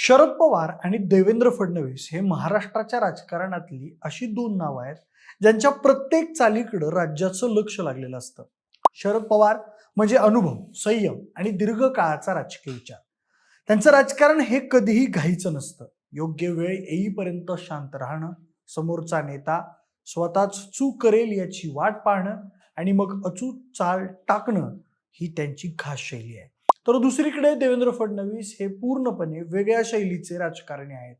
शरद पवार आणि देवेंद्र फडणवीस हे महाराष्ट्राच्या राजकारणातली अशी दोन नावं आहेत ज्यांच्या प्रत्येक चालीकडं राज्याचं लक्ष लागलेलं असतं. शरद पवार म्हणजे अनुभव, संयम आणि दीर्घकाळाचा राजकीय विचार. त्यांचं राजकारण हे कधीही घाईचं नसतं. योग्य वेळ येईपर्यंत शांत राहणं, समोरचा नेता स्वतःच चूक करेल याची वाट पाहणं आणि मग अचूक चाल टाकणं ही त्यांची खास शैली आहे. तर दुसरीकडे देवेंद्र फडणवीस हे पूर्णपणे वेगळ्या शैलीचे राजकारणी आहेत.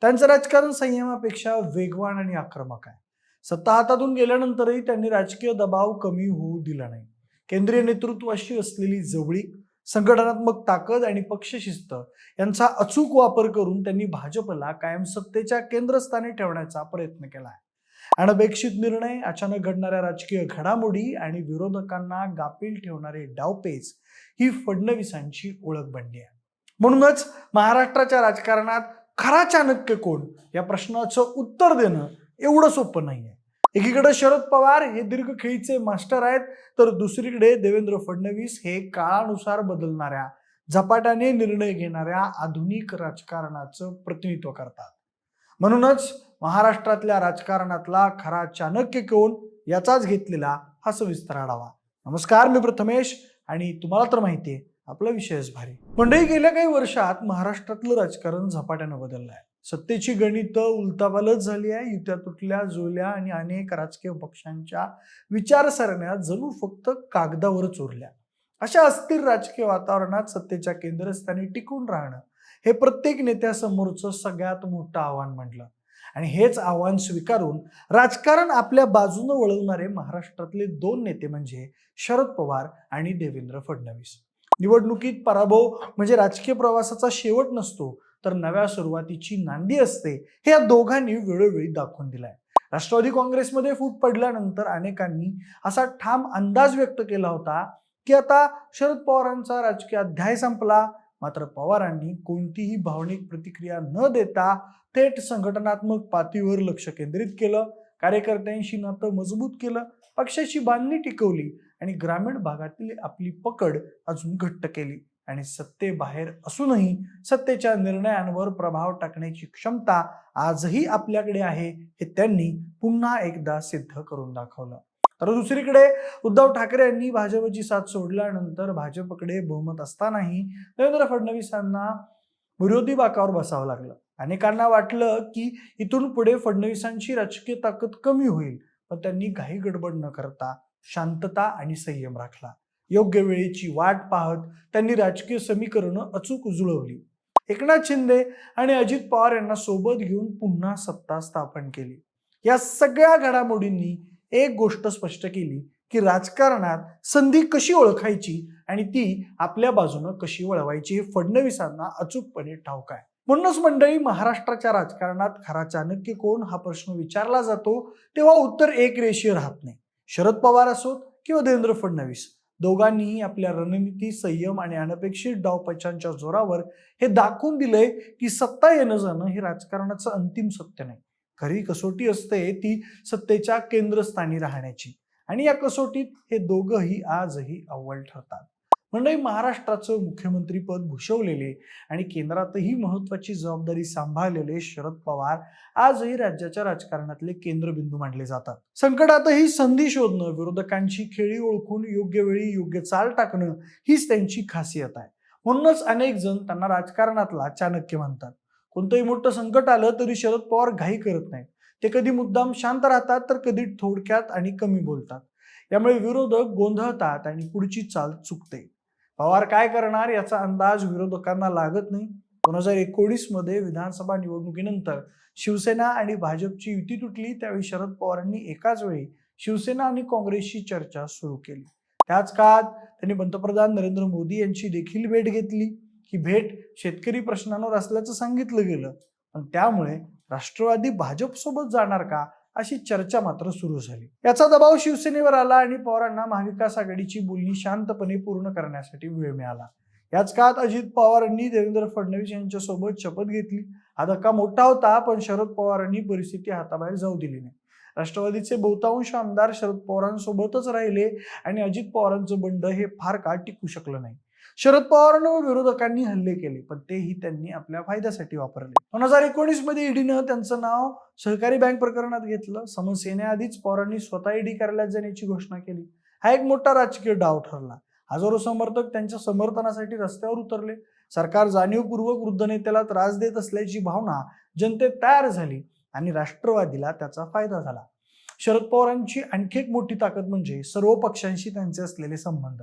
त्यांचं राजकारण संयमापेक्षा वेगवान आणि आक्रमक आहे. सत्ता हातातून गेल्यानंतरही त्यांनी राजकीय दबाव कमी होऊ दिला नाही. केंद्रीय नेतृत्वाशी असलेली जवळीक, संघटनात्मक ताकद आणि पक्षशिस्त यांचा अचूक वापर करून त्यांनी भाजपला कायम सत्तेच्या केंद्रस्थानी ठेवण्याचा प्रयत्न केला आहे. अनपेक्षित निर्णय, अचानक घडणाऱ्या राजकीय घडामोडी आणि विरोधकांना गाफील ठेवणारे डावपेच ही फडणवीसांची ओळख बनली आहे. म्हणूनच महाराष्ट्राच्या राजकारणात खरा चाणक्य कोण या प्रश्नाचं उत्तर देणं एवढं सोपं नाहीये. एकीकडे शरद पवार हे दीर्घखेळीचे मास्टर आहेत, तर दुसरीकडे देवेंद्र फडणवीस हे काळानुसार बदलणाऱ्या, झपाट्याने निर्णय घेणाऱ्या आधुनिक राजकारणाचं प्रतिनिधित्व करतात. म्हणूनच महाराष्ट्रातल्या राजकारणातला खरा चाणक्य कोण याचाच घेतलेला हा सविस्तर आढावा. नमस्कार, मी प्रथमेश आणि तुम्हाला तर माहितीये आपला विषयच भारी. मंडळी, गेल्या काही वर्षात महाराष्ट्रातलं राजकारण झपाट्यानं बदललं आहे. सत्तेची गणितं उलथापालथ झाली आहे. युत्या तुटल्या, जुळल्या आणि अनेक राजकीय पक्षांच्या विचारसरण्या जणू फक्त कागदावरच उरल्या. अशा अस्थिर राजकीय वातावरणात सत्तेच्या केंद्रस्थानी टिकून राहणं हे प्रत्येक नेत्यासमोरचं सगळ्यात मोठं आव्हान म्हटलं. आणि हेच आव्हान स्वीकारून राजकारण आपल्या बाजूने वळवणारे महाराष्ट्रातले दोन नेते म्हणजे शरद पवार आणि देवेंद्र फडणवीस. निवडणुकीत पराभव म्हणजे राजकीय प्रवासाचा शेवट नसतो, तर नव्या सुरुवातीची नांदी असते, हे या दोघांनी वेळोवेळी दाखवून दिलंय. राष्ट्रवादी काँग्रेसमध्ये फूट पडल्यानंतर अनेकांनी असा ठाम अंदाज व्यक्त केला होता की आता शरद पवारांचा राजकीय अध्याय संपला. मात्र पवारांनी कोणतीही भावनिक प्रतिक्रिया न देता थेट संघटनात्मक पातळीवर लक्ष केंद्रित केलं, कार्यकर्त्यांशी नातं मजबूत केलं, पक्षाची बांधणी टिकवली आणि ग्रामीण भागातील आपली पकड अजून घट्ट केली. आणि सत्तेबाहेर असूनही सत्तेच्या निर्णयांवर प्रभाव टाकण्याची क्षमता आजही आपल्याकडे आहे, हे त्यांनी पुन्हा एकदा सिद्ध करून दाखवलं. तर दुसरीकडे उद्धव ठाकरे यांनी भाजपची साथ सोडल्यानंतर भाजपकडे बहुमत असतानाही देवेंद्र फडणवीसांना विरोधी बाकावर बसावं लागलं. अनेकांना वाटलं की इथून पुढे फडणवीसांची राजकीय ताकद कमी होईल, पण त्यांनी घाई गडबड न करता शांतता आणि संयम राखला. योग्य वेळेची वाट पाहत त्यांनी राजकीय समीकरणं अचूक जुळवली. एकनाथ शिंदे आणि अजित पवार यांना सोबत घेऊन पुन्हा सत्ता स्थापन केली. या सगळ्या घडामोडींनी एक गोष्ट स्पष्ट केली की राजकारणात संधी कशी ओळखायची आणि ती आपल्या बाजूनं कशी वळवायची हे फडणवीसांना अचूकपणे ठाऊक आहे. म्हणूनच मंडळी, महाराष्ट्राच्या राजकारणात खरा चाणक्य कोण हा प्रश्न विचारला जातो तेव्हा उत्तर एक रेषीय राहत नाही. शरद पवार असोत किंवा देवेंद्र फडणवीस, दोघांनीही आपल्या रणनीती, संयम आणि अनपेक्षित डावपेचांच्या जोरावर हे दाखवून दिलंय की सत्ता येणं जाणं हे राजकारणाचं अंतिम सत्य नाही. खरी कसोटी असते ती सत्तेच्या केंद्रस्थानी राहण्याची, आणि या कसोटीत हे दोघंही आजही अव्वल ठरतात. म्हणजे महाराष्ट्राचं मुख्यमंत्रीपद भूषवलेले आणि केंद्रातही महत्वाची जबाबदारी सांभाळलेले शरद पवार आजही राज्याच्या राजकारणातले केंद्रबिंदू मानले जातात. संकटातही संधी शोधणं, विरोधकांची खेळी ओळखून योग्य वेळी योग्य चाल टाकणं हीच त्यांची खासियत आहे. म्हणूनच अनेक जण त्यांना राजकारणातला चाणक्य म्हणतात. कोणतंही मोठं संकट आलं तरी शरद पवार घाई करत नाहीत. ते कधी मुद्दाम शांत राहतात तर कधी थोडक्यात आणि कमी बोलतात. यामुळे विरोधक गोंधळतात आणि पुढची चाल चुकते. पवार काय करणार याचा अंदाज विरोधकांना लागत नाही. 2019 मध्ये विधानसभा निवडणुकीनंतर शिवसेना आणि भाजपची युती तुटली. त्यावेळी शरद पवारांनी एकाच वेळी शिवसेना आणि काँग्रेसची चर्चा सुरू केली. त्याच काळात त्यांनी पंतप्रधान नरेंद्र मोदी यांची देखील भेट घेतली. ही भेट शेतकरी प्रश्नांवर असल्याचं सांगितलं गेलं, पण त्यामुळे राष्ट्रवादी भाजप सोबत जाणार का अशी चर्चा मात्र सुरू झाली. याचा दबाव शिवसेनेवर आला आणि पवारांना महाविकास आघाडीची बोलणी शांतपणे पूर्ण करण्यासाठी वेळ मिळाला. याच काळात अजित पवारांनी देवेंद्र फडणवीस यांच्यासोबत शपथ घेतली. हा धक्का मोठा होता, पण शरद पवारांनी परिस्थिती हाताबाहेर जाऊ दिली नाही. राष्ट्रवादीचे बहुतांश आमदार शरद पवारांसोबतच राहिले आणि अजित पवारांचं बंड हे फार काळ टिकू शकलं नाही. शरद पवारांवर विरोधकांनी हल्ले केले, पण तेही त्यांनी आपल्या फायद्यासाठी वापरले. 2019 मध्ये ईडीनं त्यांचं नाव सहकारी बँक प्रकरणात घेतलं. समन्स येण्याआधीच पवारांनी स्वतः ईडी कार्यालयात जाण्याची घोषणा केली. हा एक मोठा राजकीय डाव ठरला. हजारो समर्थक त्यांच्या समर्थनासाठी रस्त्यावर उतरले. सरकार जाणीवपूर्वक वृद्ध नेत्याला त्रास देत असल्याची भावना जनतेत तयार झाली आणि राष्ट्रवादीला त्याचा फायदा झाला. शरद पवारांची आणखी एक मोठी ताकद म्हणजे सर्व पक्षांशी त्यांचे असलेले संबंध.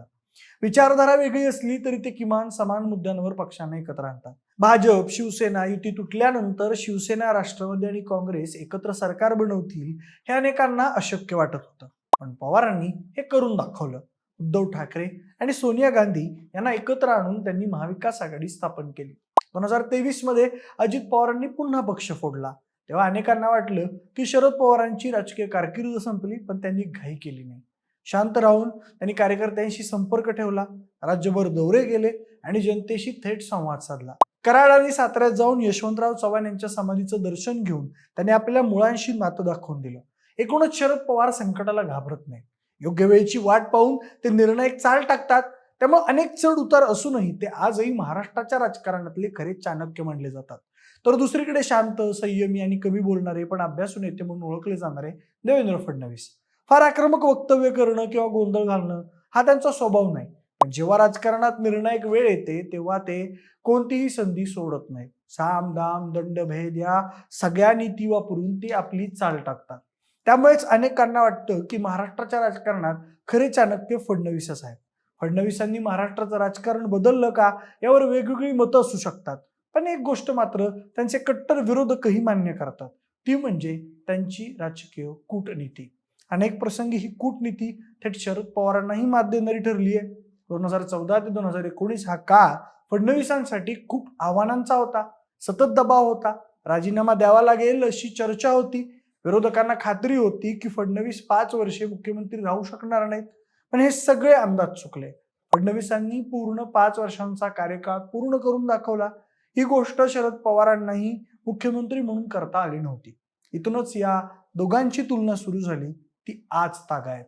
विचारधारा वेगळी असली तरी ते किमान समान मुद्द्यांवर पक्षांना एकत्र आणतात. भाजप शिवसेना युती तुटल्यानंतर शिवसेना, राष्ट्रवादी आणि काँग्रेस एकत्र सरकार बनवतील हे अनेकांना अशक्य वाटत होतं, पण पवारांनी हे करून दाखवलं. उद्धव ठाकरे आणि सोनिया गांधी यांना एकत्र आणून त्यांनी महाविकास आघाडी स्थापन केली. 2023 मध्ये अजित पवारांनी पुन्हा पक्ष फोडला. तेव्हा अनेकांना वाटलं की शरद पवारांची राजकीय कारकीर्द संपली, पण त्यांनी घाई केली नाही. शांत राहून त्यांनी कार्यकर्त्यांशी संपर्क ठेवला, राज्यभर दौरे केले आणि जनतेशी थेट संवाद साधला. कराड आणि साताऱ्यात जाऊन यशवंतराव चव्हाण यांच्या समाधीचं दर्शन घेऊन त्यांनी आपल्या मुळांशी नातं दाखवून दिलं. एकूणच शरद पवार संकटाला घाबरत नाही. योग्य वेळेची वाट पाहून ते निर्णायक चाल टाकतात. त्यामुळे अनेक चढ उतार असूनही ते आजही महाराष्ट्राच्या राजकारणातले खरे चाणक्य मानले जातात. तर दुसरीकडे शांत, संयमी आणि कमी बोलणारे पण अभ्यासू नेते म्हणून ओळखले जाणारे देवेंद्र फडणवीस. फार आक्रमक वक्तव्य करणं किंवा गोंधळ घालणं हा त्यांचा स्वभाव नाही, पण जेव्हा राजकारणात निर्णायक वेळ येते तेव्हा ते कोणतीही संधी सोडत नाहीत. साम दाम दंड भेद या सगळ्या नीती वापरून ती आपली चाल टाकतात. त्यामुळेच अनेकांना वाटतं की महाराष्ट्राच्या राजकारणात खरे चाणक्य फडणवीसच आहेत. फडणवीसांनी महाराष्ट्राचं राजकारण बदललं का यावर वेगवेगळी मतं असू शकतात, पण एक गोष्ट मात्र त्यांचे कट्टर विरोधकही मान्य करतात, ती म्हणजे त्यांची राजकीय कूटनीती. अनेक प्रसंगी ही कूटनीती थेट शरद पवारांनाही मात देणारी ठरली आहे. 2014 ते 2019 हा काळ फडणवीसांसाठी खूप आव्हानांचा होता. सतत दबाव होता. राजीनामा द्यावा लागेल अशी चर्चा होती. विरोधकांना खात्री होती की फडणवीस 5 वर्षे मुख्यमंत्री राहू शकणार नाहीत, पण हे सगळे अंदाज चुकले. फडणवीसांनी पूर्ण 5 वर्षांचा कार्यकाळ पूर्ण करून दाखवला. ही गोष्ट शरद पवारांनाही मुख्यमंत्री म्हणून करता आली नव्हती. इथूनच या दोघांची तुलना सुरू झाली ती आज तागायत.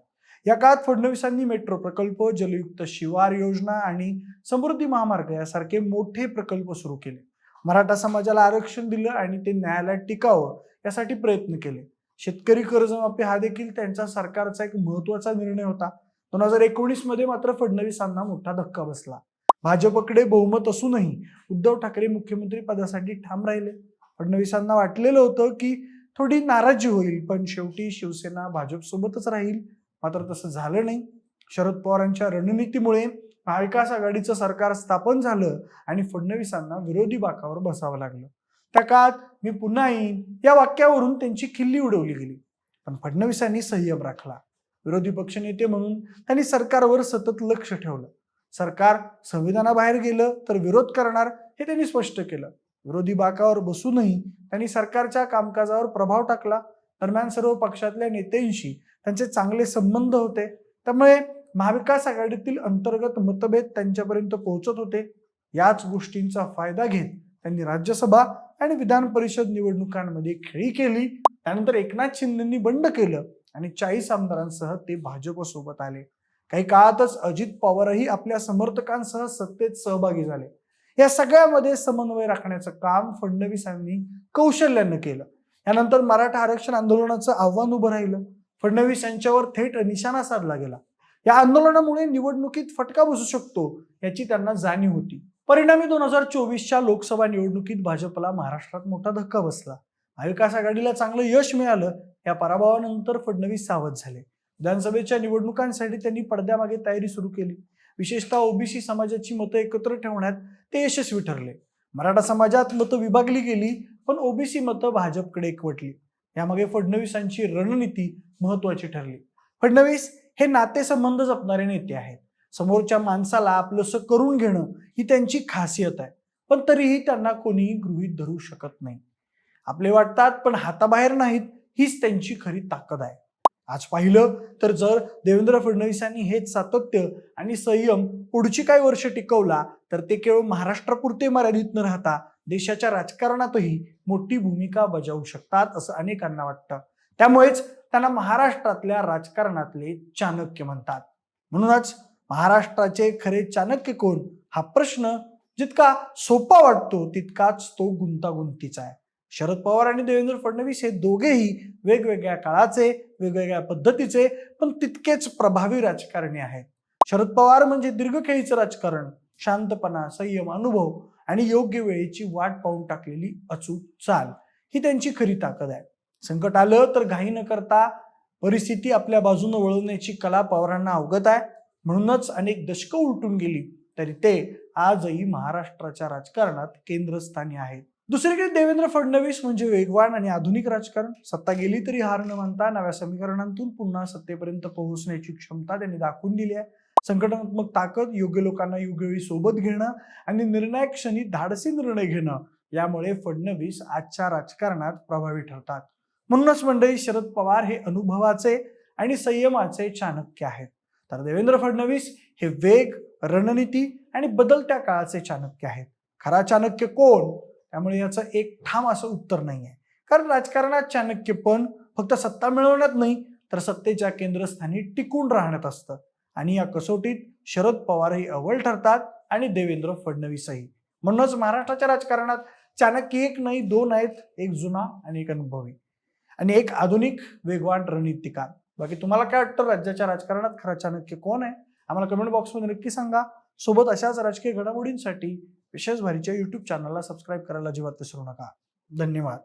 या काळात फडणवीसांनी मेट्रो प्रकल्प, जलयुक्त शिवार योजना आणि समृद्धी महामार्ग यासारखे मोठे प्रकल्प सुरू केले. मराठा समाजाला आरक्षण दिलं आणि ते न्यायालयात टिकावं यासाठी प्रयत्न केले. शेतकरी कर्जमाफी हा देखील त्यांच्या सरकारचा एक महत्वाचा निर्णय होता. 2019 मध्ये मात्र फडणवीसांना मोठा धक्का बसला. भाजपकडे बहुमत असूनही उद्धव ठाकरे मुख्यमंत्री पदासाठी ठाम राहिले. फडणवीसांना वाटलेलं होतं की थोडी नाराजी होईल, पण शेवटी शिवसेना भाजप सोबतच राहील. मात्र तसं झालं नाही. शरद पवारांच्या रणनीतीमुळे महाविकास आघाडीचं सरकार स्थापन झालं आणि फडणवीसांना विरोधी बाकावर बसावं लागलं. त्या काळात मी पुन्हा येईन या वाक्यावरून त्यांची खिल्ली उडवली गेली, पण फडणवीसांनी संयम राखला. विरोधी पक्षनेते म्हणून त्यांनी सरकारवर सतत लक्ष ठेवलं. सरकार संविधानाबाहेर गेलं तर विरोध करणार हे त्यांनी स्पष्ट केलं. विरोधी बाकावर बसूनही त्यांनी सरकारच्या कामकाजावर प्रभाव टाकला. दरम्यान सर्व पक्षातल्या नेत्यांशी त्यांचे चांगले संबंध होते, त्यामुळे महाविकास आघाडीतील अंतर्गत मतभेद त्यांच्यापर्यंत पोहोचत होते. याच गोष्टींचा फायदा घेत त्यांनी राज्यसभा आणि विधान परिषद निवडणुकांमध्ये खेळी केली. त्यानंतर एकनाथ शिंदेंनी बंड केलं आणि 40 आमदारांसह ते भाजपसोबत आले. काही काळातच अजित पवारही आपल्या समर्थकांसह सत्तेत सहभागी झाले. या सगळ्यामध्ये समन्वय राखण्याचं काम फडणवीसांनी कौशल्यानं केलं. यानंतर मराठा आरक्षण आंदोलनाचं आव्हान उभं राहिलं. फडणवीस यांच्यावर थेट निशाणा साधला गेला. या आंदोलनामुळे निवडणुकीत फटका बसू शकतो याची त्यांना जाणीव होती. परिणामी 2024च्या लोकसभा निवडणुकीत भाजपला महाराष्ट्रात मोठा धक्का बसला. महाविकास आघाडीला चांगलं यश मिळालं. या पराभवानंतर फडणवीस सावध झाले. विधानसभेच्या निवडणुकांसाठी त्यांनी पडद्यामागे तयारी सुरू केली. विशेषतः ओबीसी समाजाची मतं एकत्र ठेवण्यात ते यशस्वी ठरले. मराठा समाजात मतं विभागली गेली, पण ओबीसी मतं भाजपकडे एकवटली. यामागे फडणवीसांची रणनीती महत्वाची ठरली. फडणवीस हे नातेसंबंध जपणारे नेते आहेत. समोरच्या माणसाला आपलंसं करून घेणं ही त्यांची खासियत आहे, पण तरीही त्यांना कोणीही गृहीत धरू शकत नाही. आपले वाटतात पण हाताबाहेर नाहीत, हीच त्यांची खरी ताकद आहे. आज पाहिलं तर जर देवेंद्र फडणवीसांनी हेच सातत्य आणि संयम पुढची काही वर्ष टिकवला तर ते केवळ महाराष्ट्रापुरते मर्यादित न राहता देशाच्या राजकारणातही मोठी भूमिका बजावू शकतात असं अनेकांना वाटतं. त्यामुळेच त्यांना महाराष्ट्रातल्या राजकारणातले चाणक्य म्हणतात. म्हणूनच महाराष्ट्राचे खरे चाणक्य कोण हा प्रश्न जितका सोपा वाटतो तितकाच तो गुंतागुंतीचा आहे. शरद पवार आणि देवेंद्र फडणवीस हे दोघेही वेगवेगळ्या काळाचे, वेगवेगळ्या पद्धतीचे, पण तितकेच प्रभावी राजकारणी आहेत. शरद पवार म्हणजे दीर्घखेळीचं राजकारण, शांतपणा, संयम, अनुभव आणि योग्य वेळेची वाट पाहून टाकलेली अचूक चाल ही त्यांची खरी ताकद आहे. संकट आलं तर घाई न करता परिस्थिती आपल्या बाजूने वळवण्याची कला पवारांना अवगत आहे. म्हणूनच अनेक दशकं उलटून गेली तरी ते आजही महाराष्ट्राच्या राजकारणात केंद्रस्थानी आहेत. दुसरीकडे देवेंद्र फडणवीस म्हणजे वेगवान आणि आधुनिक राजकारण. सत्ता गेली तरी हार न मानता नव्या समीकरणांतून पुन्हा सत्तेपर्यंत पोहोचण्याची क्षमता त्यांनी दाखवून दिली आहे. संघटनात्मक ताकद, योग्य लोकांना योग्य वेळी सोबत घेणं आणि निर्णायक क्षणी धाडसी निर्णय घेणं यामुळे फडणवीस आजच्या राजकारणात प्रभावी ठरतात. म्हणूनच मंडळी, शरद पवार हे अनुभवाचे आणि संयमाचे चाणक्य आहेत, तर देवेंद्र फडणवीस हे वेग, रणनीती आणि बदलत्या काळाचे चाणक्य आहेत. खरा चाणक्य कोण? त्यामुळे याचं एक ठाम असं उत्तर नाही आहे. कारण राजकारणात चाणक्यपण फक्त सत्ता मिळवण्यात नाही, तर सत्तेच्या केंद्रस्थानी टिकून राहण्यात असतं. आणि या कसोटीत शरद पवारही अव्वल ठरतात आणि देवेंद्र फडणवीसही. म्हणूनच महाराष्ट्राच्या राजकारणात चाणक्य एक नाही, दोन आहेत. एक जुना आणि एक अनुभवी आणि एक आधुनिक वेगवान रणनीतिकार. बाकी तुम्हाला काय वाटतं, राज्याच्या राजकारणात खरा चाणक्य कोण आहे? आम्हाला कमेंट बॉक्समध्ये नक्की सांगा. सोबत अशाच राजकीय घडामोडींसाठी विशेष भारीच्या YouTube चॅनलला सबस्क्राईब करायला अजिबात विसरू नका. धन्यवाद.